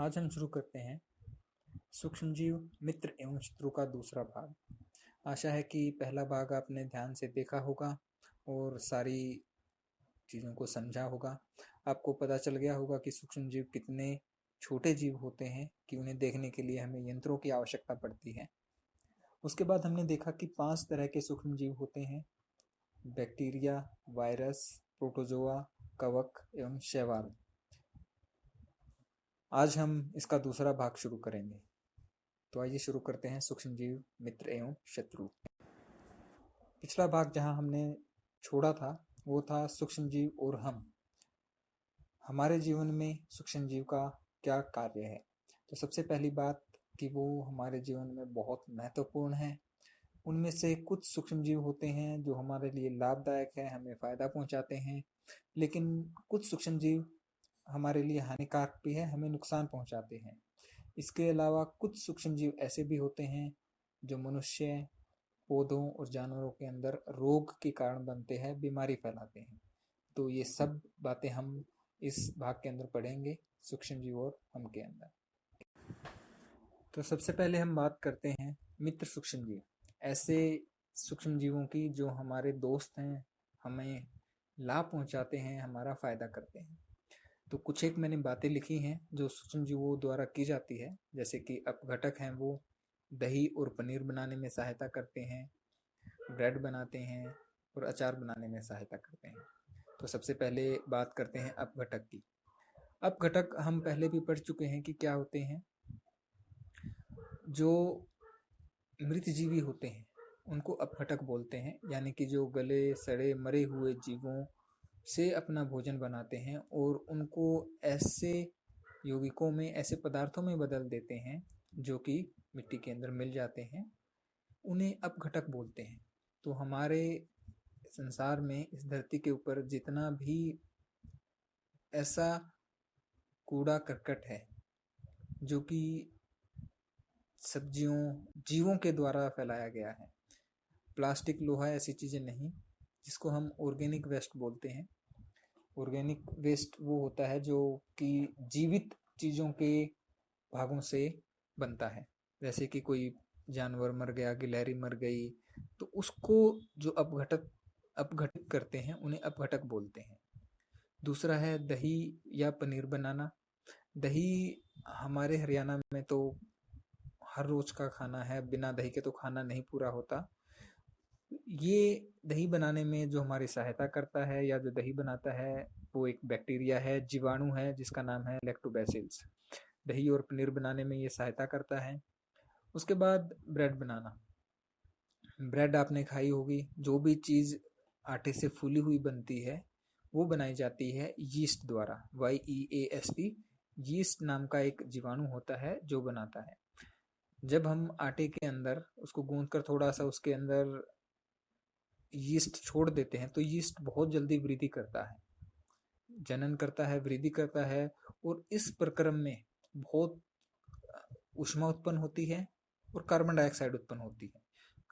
आज हम शुरू करते हैं सूक्ष्मजीव मित्र एवं शत्रु का दूसरा भाग। आशा है कि पहला भाग आपने ध्यान से देखा होगा और सारी चीज़ों को समझा होगा। आपको पता चल गया होगा कि सूक्ष्मजीव कितने छोटे जीव होते हैं कि उन्हें देखने के लिए हमें यंत्रों की आवश्यकता पड़ती है। उसके बाद हमने देखा कि 5 तरह के सूक्ष्मजीव होते हैं: बैक्टीरिया, वायरस, प्रोटोजोआ, कवक एवं शैवाल। आज हम इसका दूसरा भाग शुरू करेंगे। तो आइए शुरू करते हैं सूक्ष्मजीव मित्र एवं शत्रु। पिछला भाग जहां हमने छोड़ा था वो था सूक्ष्मजीव और हम। हमारे जीवन में सूक्ष्मजीव का क्या कार्य है। तो सबसे पहली बात कि वो हमारे जीवन में बहुत महत्वपूर्ण है। उनमें से कुछ सूक्ष्मजीव होते हैं जो हमारे लिए लाभदायक है, हमें फायदा पहुंचाते हैं, लेकिन कुछ सूक्ष्मजीव हमारे लिए हानिकारक भी है, हमें नुकसान पहुंचाते हैं। इसके अलावा कुछ सूक्ष्मजीव ऐसे भी होते हैं जो मनुष्य, पौधों और जानवरों के अंदर रोग के कारण बनते हैं, बीमारी फैलाते हैं। तो ये सब बातें हम इस भाग के अंदर पढ़ेंगे, सूक्ष्मजीव और हम के अंदर। तो सबसे पहले हम बात करते हैं मित्र सूक्ष्मजीव, ऐसे सूक्ष्मजीवों की जो हमारे दोस्त हैं, हमें लाभ पहुंचाते हैं, हमारा फायदा करते हैं। तो कुछ एक मैंने बातें लिखी हैं जो सूक्ष्मजीवों द्वारा की जाती है, जैसे कि अपघटक हैं, वो दही और पनीर बनाने में सहायता करते हैं, ब्रेड बनाते हैं और अचार बनाने में सहायता करते हैं। तो सबसे पहले बात करते हैं अपघटक की। अपघटक हम पहले भी पढ़ चुके हैं कि क्या होते हैं। जो मृतजीवी होते हैं उनको अपघटक बोलते हैं, यानी कि जो गले सड़े मरे हुए जीवों से अपना भोजन बनाते हैं और उनको ऐसे यौगिकों में, ऐसे पदार्थों में बदल देते हैं जो कि मिट्टी के अंदर मिल जाते हैं, उन्हें अपघटक बोलते हैं। तो हमारे संसार में, इस धरती के ऊपर जितना भी ऐसा कूड़ा करकट है जो कि सब्जियों, जीवों के द्वारा फैलाया गया है, प्लास्टिक, लोहा, ऐसी चीज़ें नहीं, जिसको हम ऑर्गेनिक वेस्ट बोलते हैं। ऑर्गेनिक वेस्ट वो होता है जो कि जीवित चीज़ों के भागों से बनता है, जैसे कि कोई जानवर मर गया, गिलहरी मर गई, तो उसको जो अपघटित करते हैं उन्हें अपघटक बोलते हैं। दूसरा है दही या पनीर बनाना। दही हमारे हरियाणा में तो हर रोज का खाना है, बिना दही के तो खाना नहीं पूरा होता। ये दही बनाने में जो हमारी सहायता करता है या जो दही बनाता है वो एक बैक्टीरिया है, जीवाणु है, जिसका नाम है लैक्टोबैसिलस। दही और पनीर बनाने में ये सहायता करता है। उसके बाद ब्रेड बनाना। ब्रेड आपने खाई होगी, जो भी चीज़ आटे से फूली हुई बनती है वो बनाई जाती है यीस्ट द्वारा, YEAST। यीस्ट नाम का एक जीवाणु होता है जो बनाता है। जब हम आटे के अंदर उसको गूंथ कर थोड़ा सा उसके अंदर यीस्ट छोड़ देते हैं तो यीस्ट बहुत जल्दी वृद्धि करता है, जनन करता है, वृद्धि करता है, और इस प्रक्रम में बहुत ऊष्मा उत्पन्न होती है और कार्बन डाइऑक्साइड उत्पन्न होती है।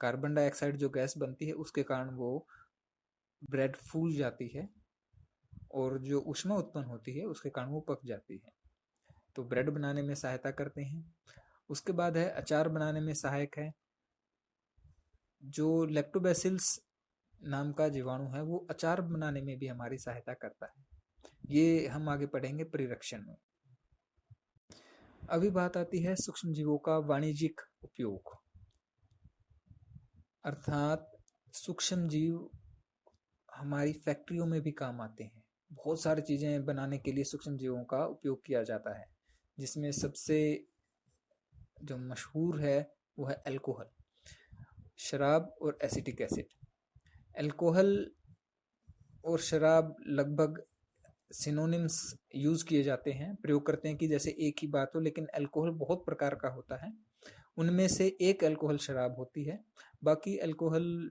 कार्बन डाइऑक्साइड जो गैस बनती है उसके कारण वो ब्रेड फूल जाती है और जो ऊष्मा उत्पन्न होती है उसके कारण वो पक जाती है। तो ब्रेड बनाने में सहायता करते हैं। उसके बाद है अचार बनाने में सहायक है। जो लैक्टोबैसिलस नाम का जीवाणु है वो अचार बनाने में भी हमारी सहायता करता है। ये हम आगे पढ़ेंगे परिरक्षण में। अभी बात आती है सूक्ष्म जीवों का वाणिज्यिक उपयोग, अर्थात सूक्ष्म जीव हमारी फैक्ट्रियों में भी काम आते हैं। बहुत सारी चीज़ें बनाने के लिए सूक्ष्म जीवों का उपयोग किया जाता है, जिसमें सबसे जो मशहूर है वो है अल्कोहल, शराब और एसिटिक एसिड। अल्कोहल और शराब लगभग सिनोनिम्स यूज किए जाते हैं, प्रयोग करते हैं कि जैसे एक ही बात हो, लेकिन अल्कोहल बहुत प्रकार का होता है। उनमें से एक अल्कोहल शराब होती है। बाकी अल्कोहल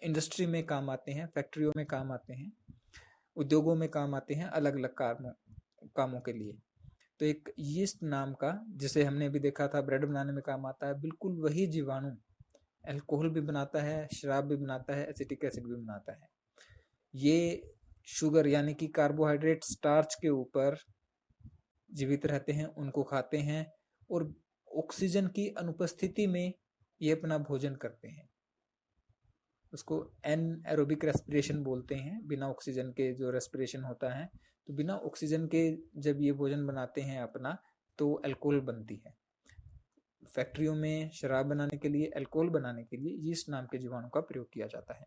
इंडस्ट्री में काम आते हैं, फैक्ट्रियों में काम आते हैं, उद्योगों में काम आते हैं, अलग अलग कामों के लिए। तो एक यीस्ट नाम का, जिसे हमने भी देखा था ब्रेड बनाने में काम आता है, बिल्कुल वही जीवाणु अल्कोहल भी बनाता है, शराब भी बनाता है, एसिटिक एसिड भी बनाता है। ये शुगर यानी कि कार्बोहाइड्रेट, स्टार्च के ऊपर जीवित रहते हैं उनको खाते हैं और ऑक्सीजन की अनुपस्थिति में ये अपना भोजन करते हैं। उसको एनएरोबिक रेस्पिरेशन बोलते हैं, बिना ऑक्सीजन के जो रेस्पिरेशन होता है। तो बिना ऑक्सीजन के जब ये भोजन बनाते हैं अपना, तो अल्कोहल बनती है। फैक्ट्रियों में शराब बनाने के लिए, अल्कोहल बनाने के लिए यीस्ट नाम के जीवाणु का प्रयोग किया जाता है।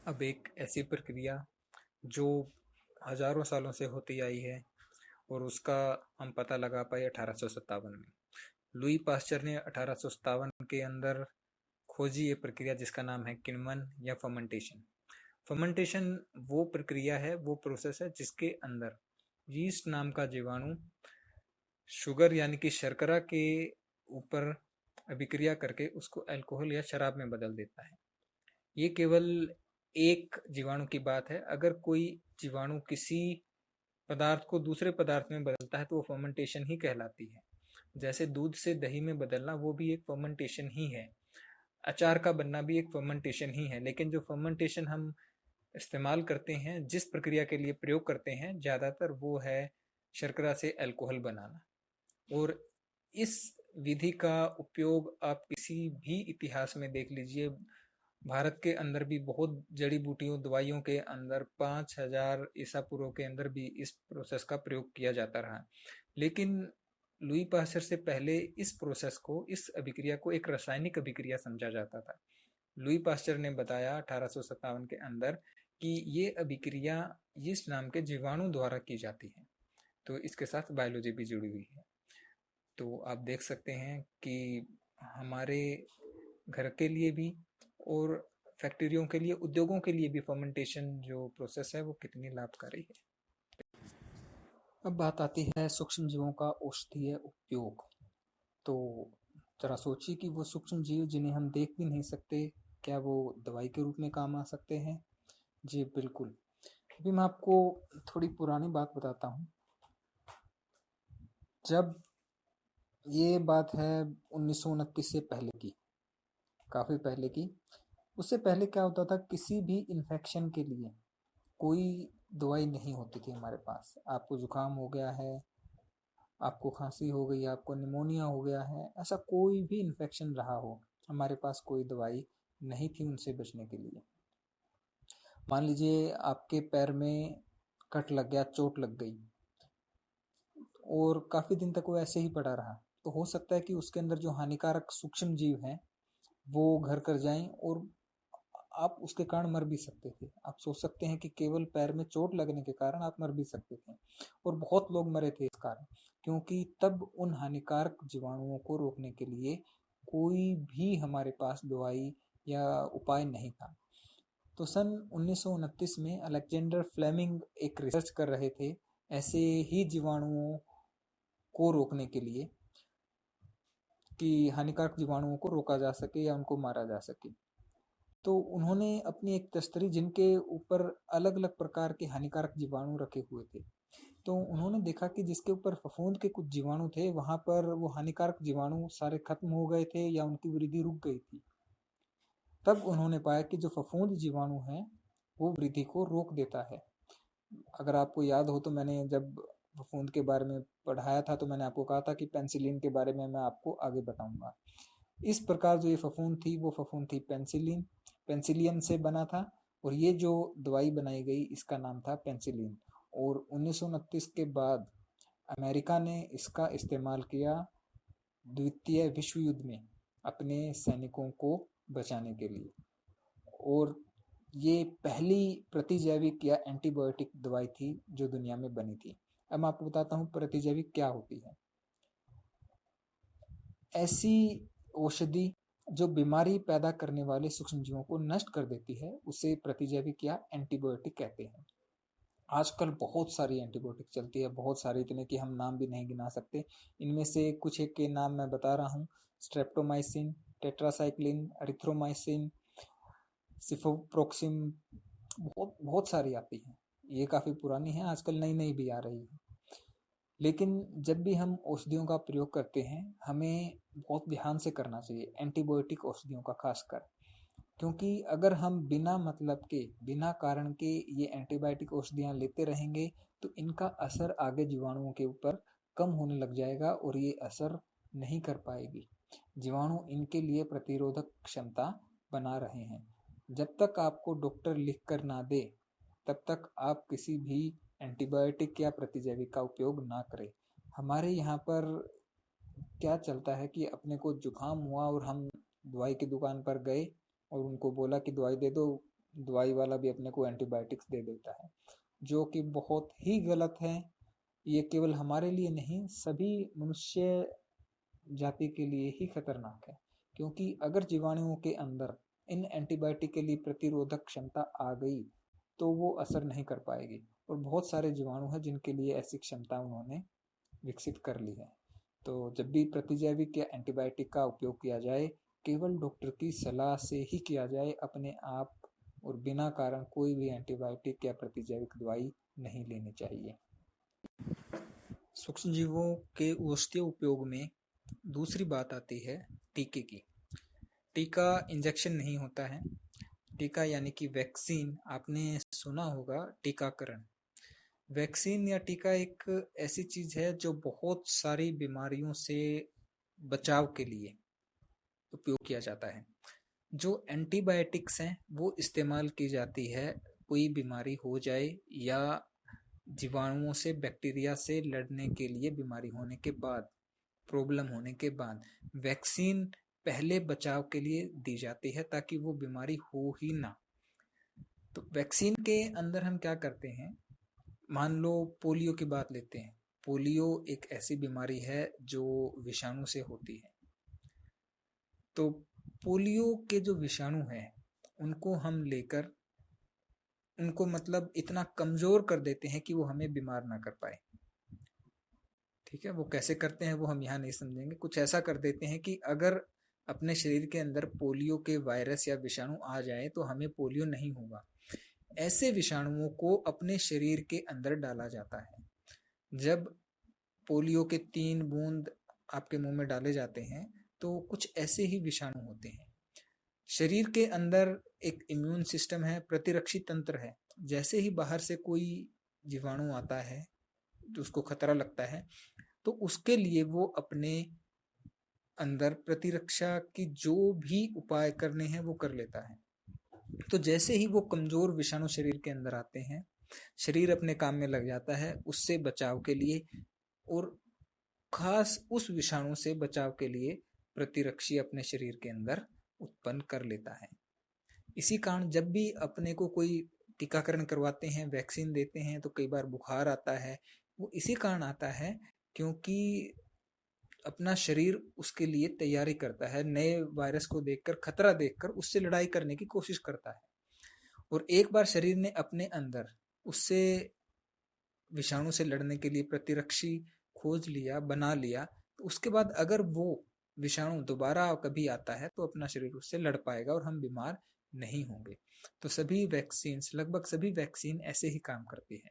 अब एक ऐसी प्रक्रिया जो हजारों सालों से होती आई है और उसका हम पता लगा पाए 1857 में। लुई पास्चर ने 1857 के अंदर खोजी ये प्रक्रिया जिसका नाम है किण्वन या फर्मेंटेशन। फर्मेंटेशन वो प्रक्रिया है, वो प्रोसेस है जिसके अंदर यीस्ट नाम का जीवाणु शुगर यानी कि शर्करा के ऊपर अभिक्रिया करके उसको अल्कोहल या शराब में बदल देता है। ये केवल एक जीवाणु की बात है। अगर कोई जीवाणु किसी पदार्थ को दूसरे पदार्थ में बदलता है तो वो फर्मेंटेशन ही कहलाती है। जैसे दूध से दही में बदलना, वो भी एक फर्मेंटेशन ही है। अचार का बनना भी एक फर्मेंटेशन ही है। लेकिन जो फर्मेंटेशन हम इस्तेमाल करते हैं, जिस प्रक्रिया के लिए प्रयोग करते हैं ज्यादातर, वो है शर्करा से अल्कोहल बनाना। और इस विधि का उपयोग आप किसी भी इतिहास में देख लीजिए, भारत के अंदर भी बहुत जड़ी बूटियों दवाइयों के अंदर 5000 ईसा पूर्व के अंदर भी इस प्रोसेस का प्रयोग किया जाता रहा। लेकिन लुई पास्चर से पहले इस प्रोसेस को, इस अभिक्रिया को एक रासायनिक अभिक्रिया समझा जाता था। लुई पास्चर ने बताया 1857 के अंदर कि ये अभिक्रिया यीस्ट नाम के जीवाणु द्वारा की जाती है। तो इसके साथ बायोलॉजी भी जुड़ी हुई है। तो आप देख सकते हैं कि हमारे घर के लिए भी और फैक्ट्रियों के लिए, उद्योगों के लिए भी फर्मेंटेशन जो प्रोसेस है वो कितनी लाभकारी है। अब बात आती है सूक्ष्म जीवों का औषधीय उपयोग। तो जरा सोचिए कि वो सूक्ष्म जीव जिन्हें हम देख भी नहीं सकते, क्या वो दवाई के रूप में काम आ सकते हैं? जी बिल्कुल। अभी मैं आपको थोड़ी पुरानी बात बताता हूँ। जब ये बात है 1929 से पहले की, काफी पहले की। उससे पहले क्या होता था, किसी भी इन्फेक्शन के लिए कोई दवाई नहीं होती थी हमारे पास। आपको जुकाम हो गया है, आपको खांसी हो गई, आपको निमोनिया हो गया है, ऐसा कोई भी इन्फेक्शन रहा हो, हमारे पास कोई दवाई नहीं थी उनसे बचने के लिए। मान लीजिए आपके पैर में कट लग गया, चोट लग गई और काफी दिन तक वो ऐसे ही पड़ा रहा, तो हो सकता है कि उसके अंदर जो हानिकारक सूक्ष्म जीव हैं वो घर कर जाएं और आप उसके कारण मर भी सकते थे। आप सोच सकते हैं कि केवल पैर में चोट लगने के कारण आप मर भी सकते थे, और बहुत लोग मरे थे इस कारण, क्योंकि तब उन हानिकारक जीवाणुओं को रोकने के लिए कोई भी हमारे पास दवाई या उपाय नहीं था। तो सन 1929 में अलेक्जेंडर फ्लेमिंग एक रिसर्च कर रहे थे ऐसे ही जीवाणुओं को रोकने के लिए, कि हानिकारक जीवाणुओं को रोका जा सके या उनको मारा जा सके। तो उन्होंने अपनी एक तस्तरी जिनके ऊपर अलग अलग प्रकार के हानिकारक जीवाणु रखे हुए थे, तो उन्होंने देखा कि जिसके ऊपर फफूंद के कुछ जीवाणु थे वहां पर वो हानिकारक जीवाणु सारे खत्म हो गए थे या उनकी वृद्धि रुक गई थी। तब उन्होंने पाया कि जो फफूंद जीवाणु है वो वृद्धि को रोक देता है। अगर आपको याद हो तो मैंने जब फफूंद के बारे में पढ़ाया था तो मैंने आपको कहा था कि पेनिसिलिन के बारे में मैं आपको आगे बताऊंगा। इस प्रकार जो ये फफूंद थी वो फफूंद थी पेनिसिलिन से बना था, और ये जो दवाई बनाई गई इसका नाम था पेनिसिलिन। और 1929 के बाद अमेरिका ने इसका इस्तेमाल किया द्वितीय विश्व युद्ध में अपने सैनिकों को बचाने के लिए, और ये पहली प्रतिजैविक या एंटीबायोटिक दवाई थी जो दुनिया में बनी थी। अब मैं आपको बताता हूँ प्रतिजैविक क्या होती है। ऐसी औषधि जो बीमारी पैदा करने वाले सूक्ष्म जीवों को नष्ट कर देती है उसे प्रतिजैविक या एंटीबायोटिक कहते हैं। आजकल बहुत सारी एंटीबायोटिक चलती है, बहुत सारी, इतने कि हम नाम भी नहीं गिना सकते। इनमें से कुछ एक के नाम मैं बता रहा हूँ: स्ट्रेप्टोमाइसिन, टेट्रासाइक्लिन, एरिथ्रोमाइसिन, सिफोप्रोक्सिन, बहुत बहुत सारी आती हैं। ये काफ़ी पुरानी है, आजकल नई नई भी आ रही है। लेकिन जब भी हम औषधियों का प्रयोग करते हैं हमें बहुत ध्यान से करना चाहिए, एंटीबायोटिक औषधियों का खासकर। क्योंकि अगर हम बिना मतलब के, बिना कारण के ये एंटीबायोटिक औषधियाँ लेते रहेंगे तो इनका असर आगे जीवाणुओं के ऊपर कम होने लग जाएगा और ये असर नहीं कर पाएगी। जीवाणु इनके लिए प्रतिरोधक क्षमता बना रहे हैं। जब तक आपको डॉक्टर लिख कर ना दे तब तक आप किसी भी एंटीबायोटिक या प्रतिजैविक का उपयोग ना करें। हमारे यहाँ पर क्या चलता है कि अपने को जुकाम हुआ और हम दवाई की दुकान पर गए और उनको बोला कि दवाई दे दो, दवाई वाला भी अपने को एंटीबायोटिक्स दे देता है, जो कि बहुत ही गलत है। ये केवल हमारे लिए नहीं, सभी मनुष्य जाति के लिए ही खतरनाक है, क्योंकि अगर जीवाणुओं के अंदर इन एंटीबायोटिक के लिए प्रतिरोधक क्षमता आ गई तो वो असर नहीं कर पाएगी। और बहुत सारे जीवाणु हैं जिनके लिए ऐसी क्षमता उन्होंने विकसित कर ली है। तो जब भी प्रतिजैविक या एंटीबायोटिक का उपयोग किया जाए, केवल डॉक्टर की सलाह से ही किया जाए। अपने आप और बिना कारण कोई भी एंटीबायोटिक या प्रतिजैविक दवाई नहीं लेनी चाहिए। सूक्ष्म जीवों के औषधीय उपयोग में दूसरी बात आती है टीके की। टीका इंजेक्शन नहीं होता है। टीका यानी कि वैक्सीन, आपने सुना होगा टीकाकरण। वैक्सीन या टीका एक ऐसी चीज है जो बहुत सारी बीमारियों से बचाव के लिए उपयोग किया जाता है। जो एंटीबायोटिक्स हैं वो इस्तेमाल की जाती है कोई बीमारी हो जाए या जीवाणुओं से, बैक्टीरिया से लड़ने के लिए बीमारी होने के बाद, प्रॉब्लम होने के बाद। वैक्सीन पहले बचाव के लिए दी जाती है ताकि वो बीमारी हो ही ना। तो वैक्सीन के अंदर हम क्या करते हैं, मान लो पोलियो की बात लेते हैं। पोलियो एक ऐसी बीमारी है जो विषाणु से होती है। तो पोलियो के जो विषाणु हैं उनको हम लेकर उनको मतलब इतना कमजोर कर देते हैं कि वो हमें बीमार ना कर पाए। ठीक है, वो कैसे करते हैं वो हम यहाँ नहीं समझेंगे। कुछ ऐसा कर देते हैं कि अगर अपने शरीर के अंदर पोलियो के वायरस या विषाणु आ जाए तो हमें पोलियो नहीं होगा। ऐसे विषाणुओं को अपने शरीर के अंदर डाला जाता है। जब पोलियो के 3 बूंद आपके मुंह में डाले जाते हैं तो कुछ ऐसे ही विषाणु होते हैं। शरीर के अंदर एक इम्यून सिस्टम है, प्रतिरक्षी तंत्र है। जैसे ही बाहर से कोई जीवाणु आता है तो उसको खतरा लगता है, तो उसके लिए वो अपने अंदर प्रतिरक्षा की जो भी उपाय करने हैं वो कर लेता है। तो जैसे ही वो कमजोर विषाणु शरीर के अंदर आते हैं, शरीर अपने काम में लग जाता है उससे बचाव के लिए, और खास उस विषाणु से बचाव के लिए प्रतिरक्षी अपने शरीर के अंदर उत्पन्न कर लेता है। इसी कारण जब भी अपने को कोई टीकाकरण करवाते हैं, वैक्सीन देते हैं, तो कई बार बुखार आता है, वो इसी कारण आता है क्योंकि अपना शरीर उसके लिए तैयारी करता है, नए वायरस को देखकर, खतरा देखकर उससे लड़ाई करने की कोशिश करता है। और एक बार शरीर ने अपने अंदर उससे, विषाणु से लड़ने के लिए प्रतिरक्षी खोज लिया, बना लिया, तो उसके बाद अगर वो विषाणु दोबारा कभी आता है तो अपना शरीर उससे लड़ पाएगा और हम बीमार नहीं होंगे। तो सभी वैक्सीन, लगभग सभी वैक्सीन ऐसे ही काम करती है।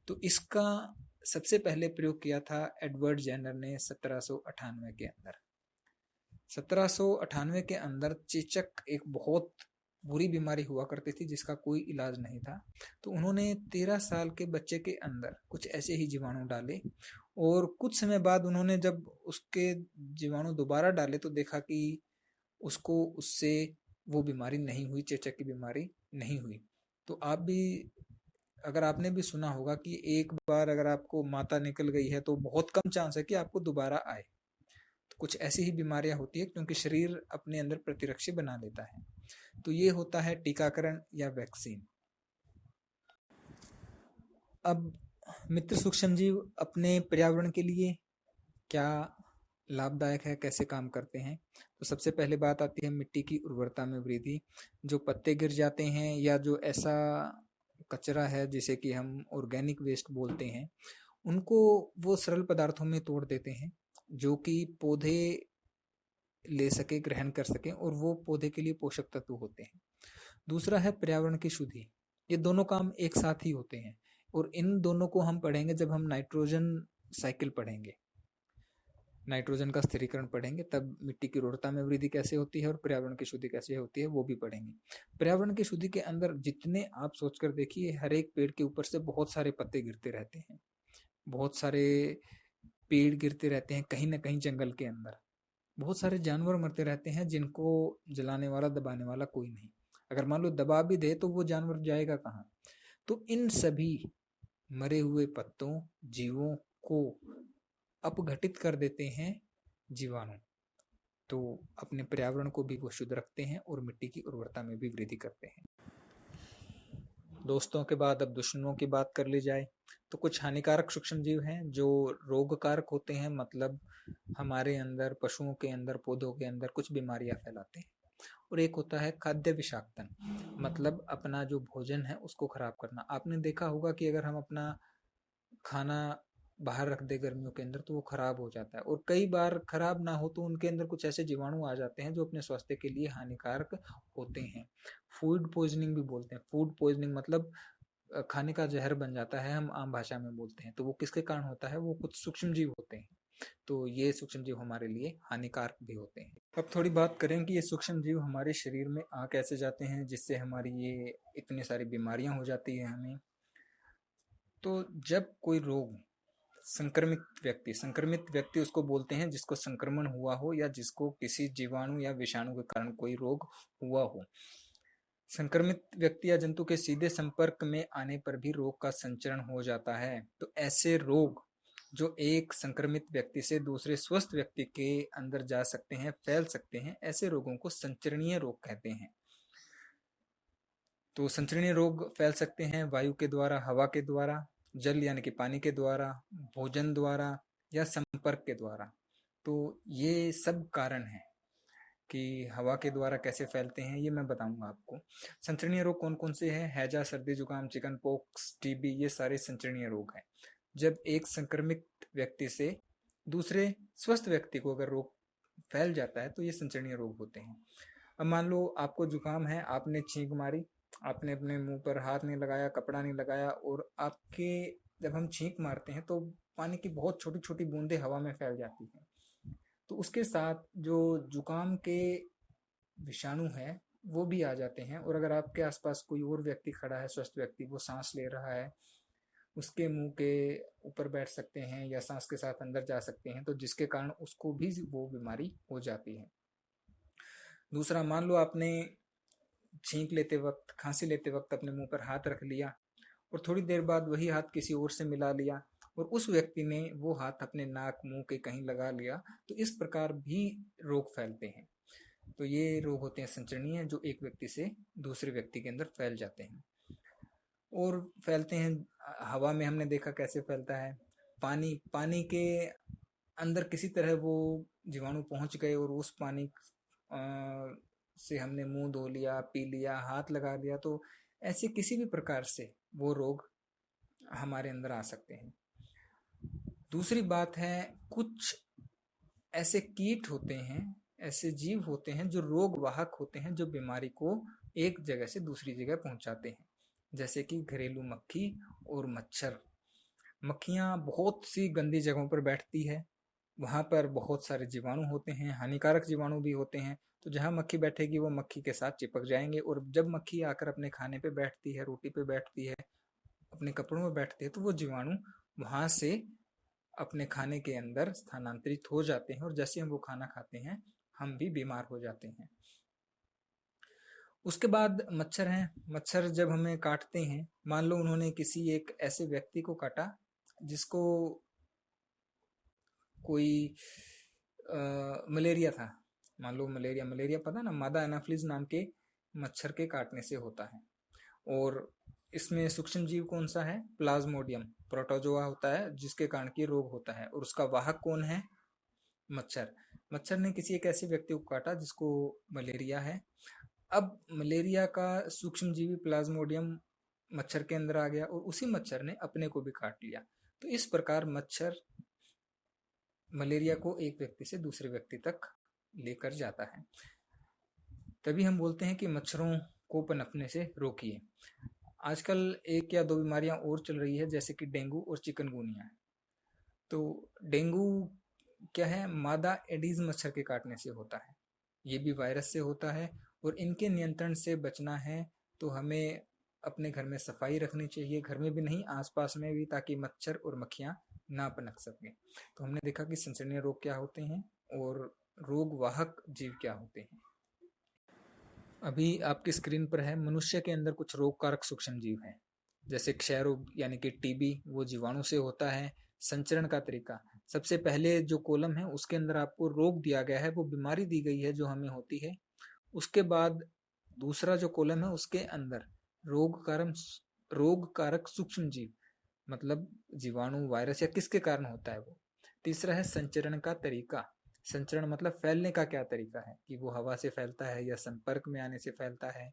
तो इसका सबसे पहले प्रयोग किया था एडवर्ड जेनर ने 1798 के अंदर। 1798 के अंदर चेचक एक बहुत बुरी बीमारी हुआ करती थी जिसका कोई इलाज नहीं था। तो उन्होंने 13 साल के बच्चे के अंदर कुछ ऐसे ही जीवाणु डाले, और कुछ समय बाद उन्होंने जब उसके जीवाणु दोबारा डाले तो देखा कि उसको उससे वो बीमारी नहीं हुई, चेचक की बीमारी नहीं हुई। तो आप भी, अगर आपने भी सुना होगा कि एक बार अगर आपको माता निकल गई है तो बहुत कम चांस है कि आपको दोबारा आए। तो कुछ ऐसी ही बीमारियां होती है क्योंकि शरीर अपने अंदर प्रतिरक्षी बना लेता है। तो ये होता है टीकाकरण या वैक्सीन। अब मित्र सूक्ष्मजीव अपने पर्यावरण के लिए क्या लाभदायक है, कैसे काम करते हैं? तो सबसे पहले बात आती है मिट्टी की उर्वरता में वृद्धि। जो पत्ते गिर जाते हैं या जो ऐसा कचरा है जिसे कि हम ऑर्गेनिक वेस्ट बोलते हैं, उनको वो सरल पदार्थों में तोड़ देते हैं जो कि पौधे ले सके, ग्रहण कर सके, और वो पौधे के लिए पोषक तत्व होते हैं। दूसरा है पर्यावरण की शुद्धि। ये दोनों काम एक साथ ही होते हैं, और इन दोनों को हम पढ़ेंगे जब हम नाइट्रोजन साइकिल पढ़ेंगे। नाइट्रोजन का स्थिरीकरण पढ़ेंगे, तब मिट्टी की उर्वरता में वृद्धि कैसे होती है और पर्यावरण की शुद्धि कैसे होती है वो भी पढ़ेंगे। पर्यावरण की शुद्धि के अंदर जितने आप सोचकर देखिए, हर एक पेड़ के ऊपर से बहुत सारे पत्ते गिरते रहते हैं, बहुत सारे पेड़ गिरते रहते हैं कहीं ना कहीं जंगल के अंदर, बहुत सारे जानवर मरते रहते हैं जिनको जलाने वाला दबाने वाला कोई नहीं। अगर मान लो दबा भी दे तो वो जानवर जाएगा कहाँ? तो इन सभी मरे हुए पत्तों, जीवों को अपघटित कर देते हैं जीवाणु, तो अपने पर्यावरण को भी वो शुद्ध रखते हैं और मिट्टी की उर्वरता में भी वृद्धि करते हैं। दोस्तों के बाद अब दुश्मनों की बात कर ली जाए तो कुछ हानिकारक सूक्ष्म जीव हैं जो रोगकारक होते हैं, मतलब हमारे अंदर, पशुओं के अंदर, पौधों के अंदर कुछ बीमारियां फैलाते हैं। और एक होता है खाद्य विषाक्तन, मतलब अपना जो भोजन है उसको खराब करना। आपने देखा होगा कि अगर हम अपना खाना बाहर रख दे गर्मियों के अंदर तो वो खराब हो जाता है, और कई बार खराब ना हो तो उनके अंदर कुछ ऐसे जीवाणु आ जाते हैं जो अपने स्वास्थ्य के लिए हानिकारक होते हैं। फूड पॉइजनिंग भी बोलते हैं। फूड पॉइजनिंग मतलब खाने का जहर बन जाता है, हम आम भाषा में बोलते हैं। तो वो किसके कारण होता है? वो कुछ सूक्ष्म जीव होते हैं। तो ये सूक्ष्म जीव हमारे लिए हानिकारक भी होते हैं। अब थोड़ी बात करें कि ये सूक्ष्म जीव हमारे शरीर में आ कैसे जाते हैं जिससे हमारी ये इतनी सारी बीमारियां हो जाती है हमें। तो जब कोई रोग, संक्रमित व्यक्ति उसको बोलते हैं जिसको संक्रमण हुआ हो या जिसको किसी जीवाणु या विषाणु के कारण कोई रोग हुआ हो। संक्रमित व्यक्ति या जंतु के सीधे संपर्क में आने पर भी रोग का संचरण हो जाता है। तो ऐसे रोग जो एक संक्रमित व्यक्ति से दूसरे स्वस्थ व्यक्ति के अंदर जा सकते हैं, फैल सकते हैं, ऐसे रोगों को संचरणीय रोग कहते हैं। तो संचरणीय रोग फैल सकते हैं वायु के द्वारा, हवा के द्वारा, जल यानी कि पानी के द्वारा, भोजन द्वारा या संपर्क के द्वारा। तो ये सब कारण है कि हवा के द्वारा कैसे फैलते हैं, ये मैं बताऊंगा आपको। संचरणीय रोग कौन कौन से हैं? हैजा, सर्दी जुकाम, चिकन पॉक्स, टीबी, ये सारे संचरणीय रोग हैं। जब एक संक्रमित व्यक्ति से दूसरे स्वस्थ व्यक्ति को अगर रोग फैल जाता है तो ये संचरणीय रोग होते हैं। अब मान लो आपको जुकाम है, आपने छींक मारी, आपने अपने मुंह पर हाथ नहीं लगाया, कपड़ा नहीं लगाया, और आपके, जब हम छींक मारते हैं तो पानी की बहुत छोटी छोटी बूंदें हवा में फैल जाती हैं। तो उसके साथ जो जुकाम के विषाणु है वो भी आ जाते हैं। और अगर आपके आसपास कोई और व्यक्ति खड़ा है, स्वस्थ व्यक्ति, वो सांस ले रहा है, उसके मुंह के ऊपर बैठ सकते हैं या सांस के साथ अंदर जा सकते हैं, तो जिसके कारण उसको भी वो बीमारी हो जाती है। दूसरा, मान लो आपने छींक लेते वक्त, खांसी लेते वक्त अपने मुंह पर हाथ रख लिया और थोड़ी देर बाद वही हाथ किसी और से मिला लिया और उस व्यक्ति ने वो हाथ अपने नाक मुंह के कहीं लगा लिया, तो इस प्रकार भी रोग फैलते हैं। तो ये रोग होते हैं संचरणीय, जो एक व्यक्ति से दूसरे व्यक्ति के अंदर फैल जाते हैं। और फैलते हैं हवा में, हमने देखा कैसे फैलता है। पानी के अंदर किसी तरह वो जीवाणु पहुंच गए और उस पानी से हमने मुंह धो लिया, पी लिया, हाथ लगा लिया, तो ऐसे किसी भी प्रकार से वो रोग हमारे अंदर आ सकते हैं। दूसरी बात है, कुछ ऐसे कीट होते हैं, ऐसे जीव होते हैं जो रोग वाहक होते हैं, जो बीमारी को एक जगह से दूसरी जगह पहुंचाते हैं, जैसे कि घरेलू मक्खी और मच्छर। मक्खियां बहुत सी गंदी जगहों पर बैठती है, वहां पर बहुत सारे जीवाणु होते हैं, हानिकारक जीवाणु भी होते हैं। तो जहां मक्खी बैठेगी वो मक्खी के साथ चिपक जाएंगे, और जब मक्खी आकर अपने खाने पे बैठती है, रोटी पे बैठती है, अपने कपड़ों में बैठती है, तो वो जीवाणु वहां से अपने खाने के अंदर स्थानांतरित हो जाते हैं, और जैसे हम वो खाना खाते हैं हम भी बीमार हो जाते हैं। उसके बाद मच्छर हैं। मच्छर जब हमें काटते हैं, मान लो उन्होंने किसी एक ऐसे व्यक्ति को काटा जिसको कोई मलेरिया था, मान लो मलेरिया पता ना, मादा एनाफिलीज नाम के मच्छर के काटने से होता है। और इसमें सूक्ष्म जीव कौन सा है? प्लाज्मोडियम प्रोटोजोआ होता है, जिसके कारण की रोग होता है, और उसका वाहक कौन है? मच्छर। मच्छर ने किसी एक ऐसे व्यक्ति को काटा जिसको मलेरिया है। अब मलेरिया का सूक्ष्म जीवी प्लाज्मोडियम मच्छर के अंदर आ गया और उसी मच्छर ने अपने को भी काट लिया। तो इस प्रकार मच्छर मलेरिया को एक व्यक्ति से दूसरे व्यक्ति तक लेकर जाता है। तभी हम बोलते हैं कि मच्छरों को पनपने से रोकिए। आजकल एक या दो बीमारियां और चल रही है, जैसे कि डेंगू और चिकनगुनिया। तो डेंगू क्या है, मादा एडीज मच्छर के काटने से होता है। ये भी वायरस से होता है और इनके नियंत्रण से बचना है तो हमें अपने घर में सफाई रखनी चाहिए, घर में भी नहीं आसपास में भी, ताकि मच्छर और मक्खियाँ ना पनप सकें। तो हमने देखा कि संसरणीय रोग क्या होते हैं और रोग वाहक जीव क्या होते हैं। अभी आपकी स्क्रीन पर है, मनुष्य के अंदर कुछ रोग कारक सूक्ष्म जीव हैं, जैसे क्षय रोग यानी कि टीबी, वो जीवाणु से होता है। संचरण का तरीका, सबसे पहले जो कॉलम है उसके अंदर आपको रोग दिया गया है, वो बीमारी दी गई है जो हमें होती है। उसके बाद दूसरा जो कॉलम है उसके अंदर रोग कारक सूक्ष्म जीव, मतलब जीवाणु, वायरस या किसके कारण होता है वो। तीसरा है संचरण का तरीका, संचरण मतलब फैलने का क्या तरीका है, कि वो हवा से फैलता है या संपर्क में आने से फैलता है।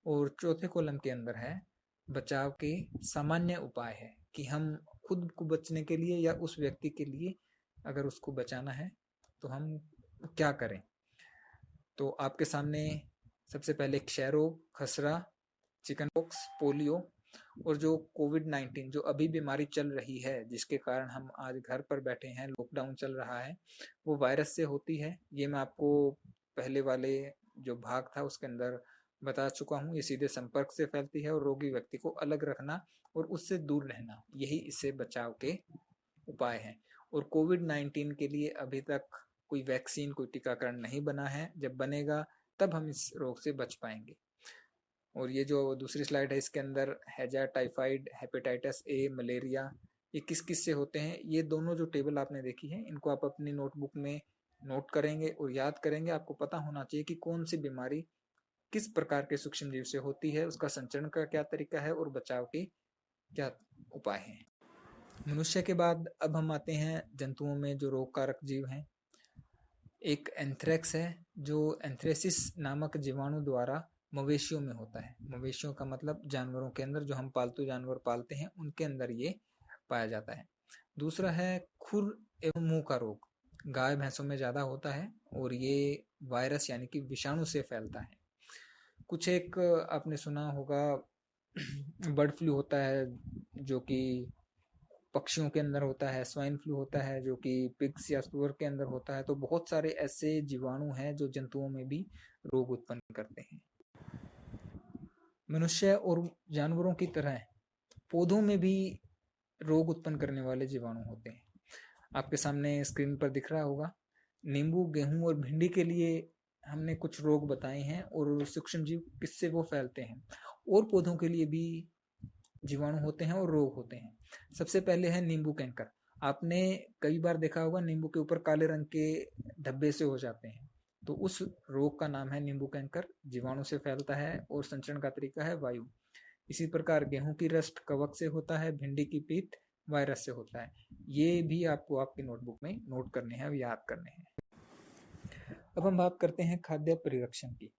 और चौथे कॉलम के अंदर है बचाव के सामान्य उपाय है, कि हम खुद को बचने के लिए या उस व्यक्ति के लिए अगर उसको बचाना है तो हम क्या करें। तो आपके सामने सबसे पहले क्षय रोग, खसरा, चिकन पॉक्स, पोलियो और जो कोविड-19 जो अभी बीमारी चल रही है जिसके कारण हम आज घर पर बैठे हैं, लॉकडाउन चल रहा है, वो वायरस से होती है। ये मैं आपको पहले वाले जो भाग था उसके अंदर बता चुका हूँ। ये सीधे संपर्क से फैलती है और रोगी व्यक्ति को अलग रखना और उससे दूर रहना, यही इससे बचाव के उपाय हैं। और कोविड-19 के लिए अभी तक कोई वैक्सीन, कोई टीकाकरण नहीं बना है। जब बनेगा तब हम इस रोग से बच पाएंगे। और ये जो दूसरी स्लाइड है इसके अंदर हैजा, टाइफाइड, हेपेटाइटिस ए, मलेरिया, ये किस किस से होते हैं, ये दोनों जो टेबल आपने देखी है इनको आप अपनी नोटबुक में नोट करेंगे और याद करेंगे। आपको पता होना चाहिए कि कौन सी बीमारी किस प्रकार के सूक्ष्म जीव से होती है, उसका संचरण का क्या तरीका है और बचाव के क्या उपाय हैं। मनुष्य के बाद अब हम आते हैं जंतुओं में जो रोग कारक जीव हैं। एक एंथ्रेक्स है जो एंथ्रेसिस नामक जीवाणु द्वारा मवेशियों में होता है। मवेशियों का मतलब जानवरों के अंदर, जो हम पालतू जानवर पालते हैं उनके अंदर ये पाया जाता है। दूसरा है खुर एवं मुंह का रोग, गाय भैंसों में ज्यादा होता है और ये वायरस यानी कि विषाणु से फैलता है। कुछ एक आपने सुना होगा बर्ड फ्लू होता है जो कि पक्षियों के अंदर होता है, स्वाइन फ्लू होता है जो कि पिग्स या सुअर के अंदर होता है। तो बहुत सारे ऐसे जीवाणु हैं जो जंतुओं में भी रोग उत्पन्न करते हैं। मनुष्य और जानवरों की तरह पौधों में भी रोग उत्पन्न करने वाले जीवाणु होते हैं। आपके सामने स्क्रीन पर दिख रहा होगा, नींबू, गेहूं और भिंडी के लिए हमने कुछ रोग बताए हैं और सूक्ष्म जीव किससे वो फैलते हैं। और पौधों के लिए भी जीवाणु होते हैं और रोग होते हैं। सबसे पहले है नींबू कैंकर। आपने कई बार देखा होगा नींबू के ऊपर काले रंग के धब्बे से हो जाते हैं, तो उस रोग का नाम है नींबू कैंकर, जीवाणु से फैलता है और संचरण का तरीका है वायु। इसी प्रकार गेहूं की रस्ट कवक से होता है, भिंडी की पीत वायरस से होता है। ये भी आपको आपकी नोटबुक में नोट करने हैं, याद करने हैं। अब हम बात करते हैं खाद्य परिरक्षण की।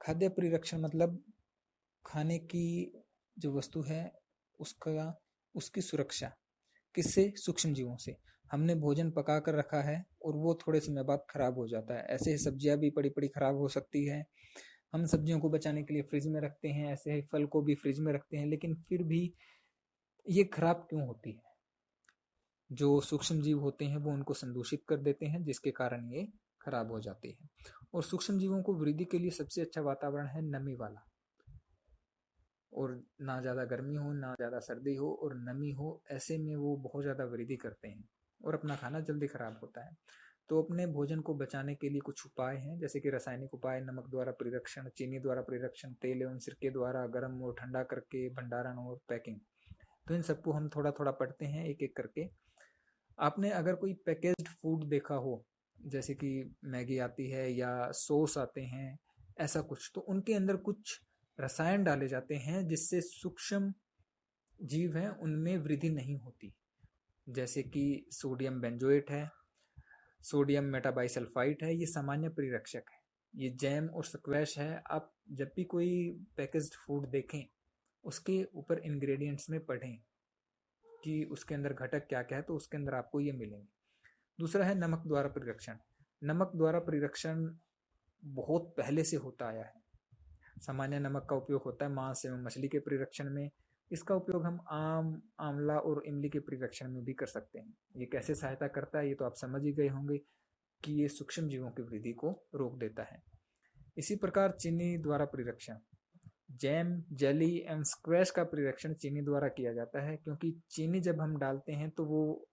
खाद्य परिरक्षण मतलब खाने की जो वस्तु है उसकी सुरक्षा किससे, सूक्ष्म जीवों से। हमने भोजन पका कर रखा है और वो थोड़े समय बाद खराब हो जाता है। ऐसे ही सब्जियां भी पड़ी पड़ी खराब हो सकती है। हम सब्जियों को बचाने के लिए फ्रिज में रखते हैं, ऐसे ही फल को भी फ्रिज में रखते हैं, लेकिन फिर भी ये खराब क्यों होती है। जो सूक्ष्म जीव होते हैं वो उनको संदूषित कर देते हैं, जिसके कारण ये खराब हो जाती है। और सूक्ष्म जीवों को वृद्धि के लिए सबसे अच्छा वातावरण है नमी वाला, और ना ज़्यादा गर्मी हो ना ज़्यादा सर्दी हो और नमी हो, ऐसे में वो बहुत ज़्यादा वृद्धि करते हैं और अपना खाना जल्दी खराब होता है। तो अपने भोजन को बचाने के लिए कुछ उपाय हैं, जैसे कि रासायनिक उपाय, नमक द्वारा परिरक्षण, चीनी द्वारा परिरक्षण, तेल एवं सिरके द्वारा गर्म और ठंडा करके भंडारण और पैकिंग। तो इन सबको हम थोड़ा थोड़ा पढ़ते हैं एक एक करके। आपने अगर कोई पैकेज्ड फूड देखा हो, जैसे कि मैगी आती है या सॉस आते हैं, ऐसा कुछ, तो उनके अंदर कुछ रसायन डाले जाते हैं जिससे सूक्ष्म जीव हैं उनमें वृद्धि नहीं होती। जैसे कि सोडियम बेंजोएट है, सोडियम मेटाबाइसल्फाइट है, ये सामान्य परिरक्षक है। ये जैम और स्क्वैश है। आप जब भी कोई पैकेज्ड फूड देखें उसके ऊपर इंग्रेडिएंट्स में पढ़ें कि उसके अंदर घटक क्या क्या है, तो उसके अंदर आपको ये मिलेंगे। दूसरा है नमक द्वारा परिरक्षण। नमक द्वारा परिरक्षण बहुत पहले से होता आया है। सामान्य नमक का उपयोग होता है मांस एवं मछली के परिरक्षण में, इसका उपयोग हम आम, आंवला और इमली के परिरक्षण में भी कर सकते हैं। ये कैसे सहायता करता है ये तो आप समझ ही गए होंगे कि ये सूक्ष्म जीवों की वृद्धि को रोक देता है। इसी प्रकार चीनी द्वारा परिरक्षण, जैम, जेली एवं स्क्वैश का परिरक्षण चीनी द्वारा किया जाता है, क्योंकि चीनी जब हम डालते हैं तो वो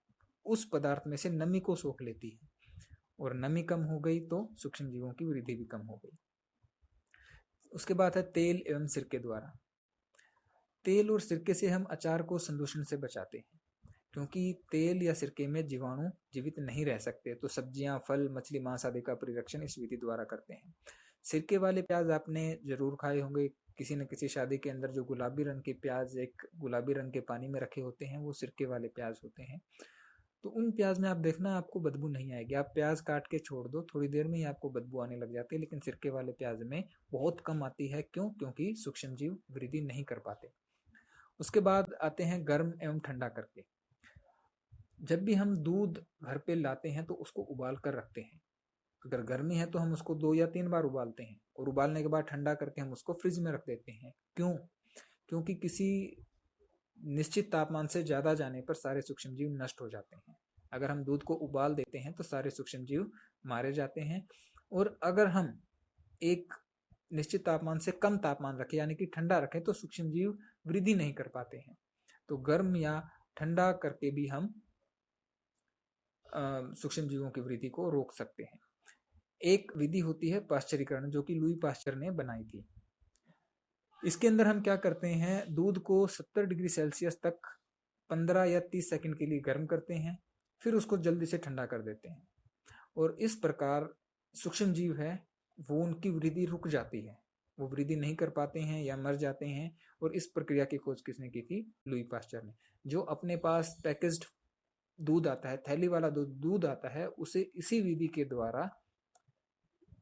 उस पदार्थ में से नमी को सोख लेती है, और नमी कम हो गई तो सूक्ष्म जीवों की वृद्धि भी कम हो गई। उसके बाद है तेल एवं सिरके द्वारा। तेल और सिरके से हम अचार को संदूषण से बचाते हैं, क्योंकि तेल या सिरके में जीवाणु जीवित नहीं रह सकते, तो सब्जियां, फल, मछली, मांस आदि का परिरक्षण इस विधि द्वारा करते हैं। सिरके वाले प्याज आपने जरूर खाए होंगे, किसी न किसी शादी के अंदर जो गुलाबी रंग के प्याज एक गुलाबी रंग के पानी में रखे होते हैं वो सिरके वाले प्याज होते हैं। तो उन प्याज में आप देखना आपको बदबू नहीं आएगी, आप प्याज काट के छोड़ दो, थोड़ी देर में ही आपको बदबू आने लग जाती है, लेकिन सिरके वाले प्याज में बहुत कम आती है। क्यों? क्योंकि सूक्ष्म जीव वृद्धि नहीं कर पाते। उसके बाद आते हैं गर्म एवं ठंडा करके। जब भी हम दूध घर पे लाते हैं तो उसको उबाल कर रखते हैं। अगर गर्मी है तो हम उसको 2 या 3 बार उबालते हैं, और उबालने के बाद ठंडा करके हम उसको फ्रिज में रख देते हैं। क्यों? क्योंकि किसी निश्चित तापमान से ज्यादा जाने पर सारे सूक्ष्म जीव नष्ट हो जाते हैं। अगर हम दूध को उबाल देते हैं तो सारे सूक्ष्म जीव मारे जाते हैं, और अगर हम एक निश्चित तापमान से कम तापमान रखें यानी कि ठंडा रखें तो सूक्ष्म जीव वृद्धि नहीं कर पाते हैं। तो गर्म या ठंडा करके भी हम सूक्ष्म जीवों की वृद्धि को रोक सकते हैं। एक विधि होती है पाश्चरीकरण, जो कि लुई पाश्चर ने बनाई थी। इसके अंदर हम क्या करते हैं, दूध को 70 डिग्री सेल्सियस तक 15 या 30 सेकंड के लिए गर्म करते हैं, फिर उसको जल्दी से ठंडा कर देते हैं, और इस प्रकार सूक्ष्म जीव है वो उनकी वृद्धि रुक जाती है, वो वृद्धि नहीं कर पाते हैं या मर जाते हैं। और इस प्रक्रिया की खोज किसने की थी? लुई पाश्चर ने। जो अपने पास पैकेज्ड दूध आता है, थैली वाला दूध आता है, उसे इसी विधि के द्वारा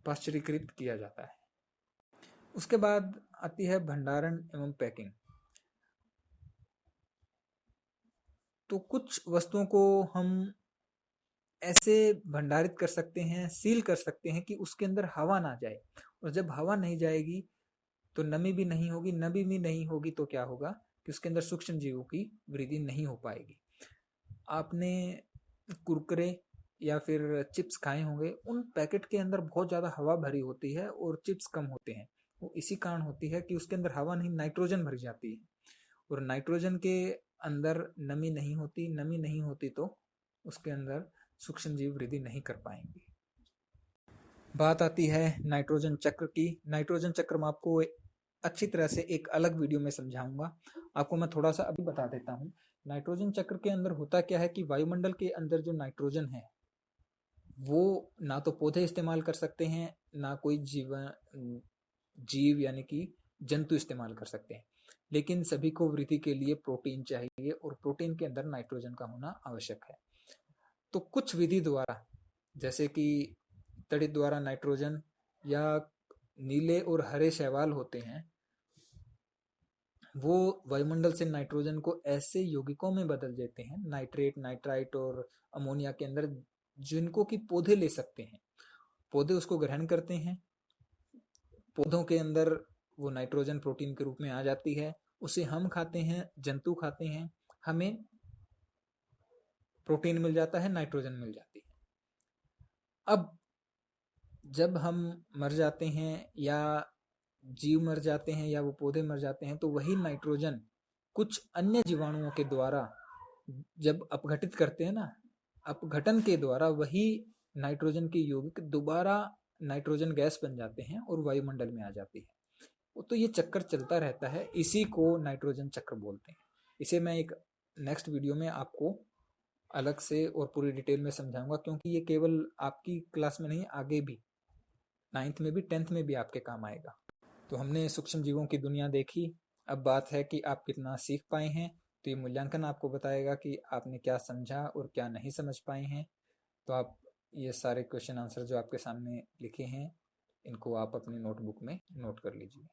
पाश्चरीकृत किया जाता है। उसके बाद आती है भंडारण एवं पैकिंग। तो कुछ वस्तुओं को हम ऐसे भंडारित कर सकते हैं, सील कर सकते हैं कि उसके अंदर हवा ना जाए, और जब हवा नहीं जाएगी तो नमी भी नहीं होगी, नमी भी नहीं होगी तो क्या होगा कि उसके अंदर सूक्ष्म जीवों की वृद्धि नहीं हो पाएगी। आपने कुरकुरे या फिर चिप्स खाए होंगे, उन पैकेट के अंदर बहुत ज्यादा हवा भरी होती है और चिप्स कम होते हैं। वो इसी कारण होती है कि उसके अंदर हवा नहीं, नाइट्रोजन भरी जाती है, और नाइट्रोजन के अंदर नमी नहीं होती, नमी नहीं होती तो उसके अंदर सूक्ष्म जीव वृद्धि नहीं कर पाएंगे। बात आती है नाइट्रोजन चक्र की। नाइट्रोजन चक्र मैं आपको अच्छी तरह से एक अलग वीडियो में समझाऊंगा, आपको मैं थोड़ा सा अभी बता देता हूँ। नाइट्रोजन चक्र के अंदर होता क्या है कि वायुमंडल के अंदर जो नाइट्रोजन है वो ना तो पौधे इस्तेमाल कर सकते हैं, ना कोई जीव यानी कि जंतु इस्तेमाल कर सकते हैं, लेकिन सभी को वृद्धि के लिए प्रोटीन चाहिए, और प्रोटीन के अंदर नाइट्रोजन का होना आवश्यक है। तो कुछ विधि द्वारा, जैसे कि तड़ित द्वारा नाइट्रोजन, या नीले और हरे शैवाल होते हैं, वो वायुमंडल से नाइट्रोजन को ऐसे यौगिकों में बदल देते हैं, नाइट्रेट, नाइट्राइट और अमोनिया के अंदर, जिनको कि पौधे ले सकते हैं। पौधे उसको ग्रहण करते हैं, पौधों के अंदर वो नाइट्रोजन प्रोटीन के रूप में आ जाती है, उसे हम खाते हैं, जंतु खाते हैं, हमें प्रोटीन मिल जाता है, नाइट्रोजन मिल जाती है। अब जब हम मर जाते हैं या जीव मर जाते हैं या वो पौधे मर जाते हैं, तो वही नाइट्रोजन कुछ अन्य जीवाणुओं के द्वारा जब अपघटित करते हैं ना, अपघटन के द्वारा वही नाइट्रोजन के यौगिक दोबारा नाइट्रोजन गैस बन जाते हैं और वायुमंडल में आ जाती है। तो ये चक्कर चलता रहता है, इसी को नाइट्रोजन चक्र बोलते हैं। इसे मैं एक नेक्स्ट वीडियो में आपको अलग से और पूरी डिटेल में समझाऊंगा, क्योंकि ये केवल आपकी क्लास में नहीं, आगे भी 9th में भी 10th में भी आपके काम आएगा। तो हमने सूक्ष्म जीवों की दुनिया देखी, अब बात है कि आप कितना सीख पाए हैं। तो ये मूल्यांकन आपको बताएगा कि आपने क्या समझा और क्या नहीं समझ पाए हैं। तो आप ये सारे क्वेश्चन आंसर जो आपके सामने लिखे हैं, इनको आप अपनी नोटबुक में नोट कर लीजिए।